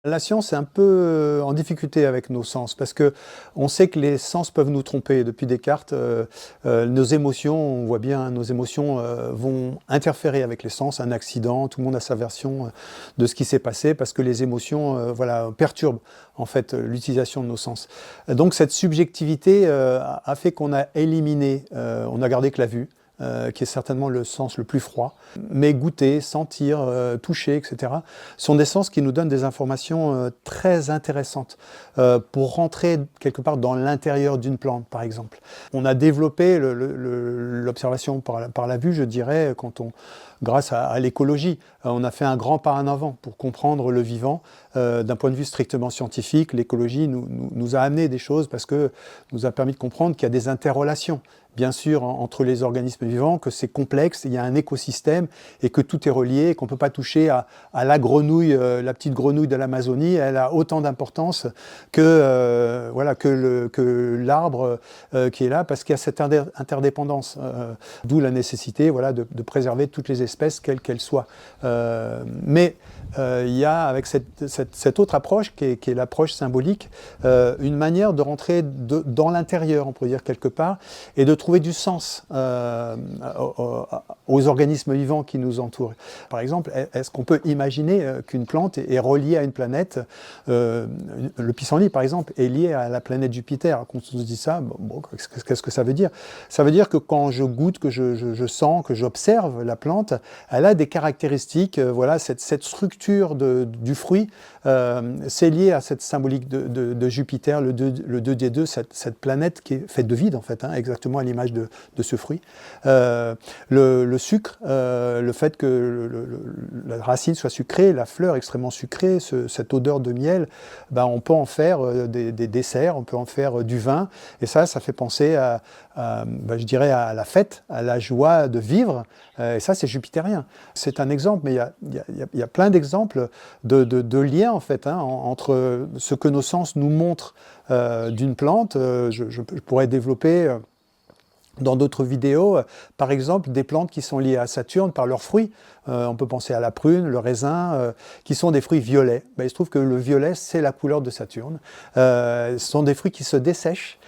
La science est un peu en difficulté avec nos sens parce que on sait que les sens peuvent nous tromper. Depuis Descartes, nos émotions, on voit bien, nos émotions vont interférer avec les sens. Un accident, tout le monde a sa version de ce qui s'est passé parce que les émotions, voilà, perturbent en fait l'utilisation de nos sens. Donc cette subjectivité a fait qu'on a éliminé, on a gardé que la vue. Qui est certainement le sens le plus froid. Mais goûter, sentir, toucher, etc., sont des sens qui nous donnent des informations très intéressantes pour rentrer quelque part dans l'intérieur d'une plante, par exemple. On a développé l'observation par la vue, je dirais, grâce à l'écologie. On a fait un grand pas en avant pour comprendre le vivant. D'un point de vue strictement scientifique, l'écologie nous a amené des choses parce que nous a permis de comprendre qu'il y a des interrelations, bien sûr, entre les organismes vivants, que c'est complexe, il y a un écosystème et que tout est relié, qu'on ne peut pas toucher à la grenouille, la petite grenouille de l'Amazonie. Elle a autant d'importance que, voilà, que l'arbre qui est là, parce qu'il y a cette interdépendance. D'où la nécessité, voilà, de préserver toutes les espèces, quelles qu'elles soient. Mais il y a, avec cette autre approche, qui est l'approche symbolique, une manière de rentrer dans l'intérieur, on pourrait dire quelque part, et de trouver du sens aux organismes vivants qui nous entourent. Par exemple, est-ce qu'on peut imaginer qu'une plante est reliée à une planète? Le pissenlit, par exemple, est lié à la planète Jupiter. Quand on se dit ça, bon, qu'est-ce que ça veut dire? Ça veut dire que quand je goûte, que je sens, que j'observe la plante, elle a des caractéristiques, voilà, cette structure du fruit, c'est lié à cette symbolique de Jupiter, le 2D2, cette planète qui est faite de vide, en fait, hein, exactement à l'image de ce fruit. Le sucre, le fait que la racine soit sucrée, la fleur extrêmement sucrée, cette odeur de miel, ben, on peut en faire des desserts, on peut en faire du vin, et ça fait penser ben, je dirais à la fête, à la joie de vivre, et ça c'est jupitérien. C'est un exemple, mais il y a plein d'exemples de liens en fait, hein, entre ce que nos sens nous montrent d'une plante. Je pourrais développer dans d'autres vidéos, par exemple, des plantes qui sont liées à Saturne par leurs fruits. On peut penser à la prune, le raisin, qui sont des fruits violets. Ben, il se trouve que le violet, c'est la couleur de Saturne. Ce sont des fruits qui se dessèchent.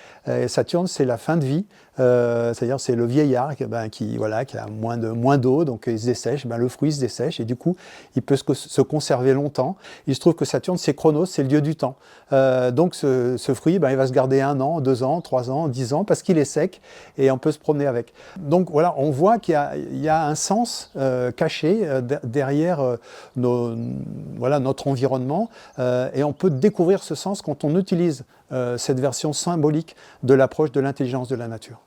Saturne, c'est la fin de vie, c'est-à-dire c'est le vieillard qui a moins d'eau, donc il se dessèche, ben, le fruit se dessèche et du coup il peut se conserver longtemps. Il se trouve que Saturne, c'est Chronos, c'est le dieu du temps. Donc ce fruit, ben, il va se garder 1 an, 2 ans, 3 ans, 10 ans, parce qu'il est sec et on peut se promener avec. Donc voilà, on voit qu'il y a un sens caché derrière notre environnement, et on peut découvrir ce sens quand on utilise cette version symbolique de l'approche de l'intelligence de la nature.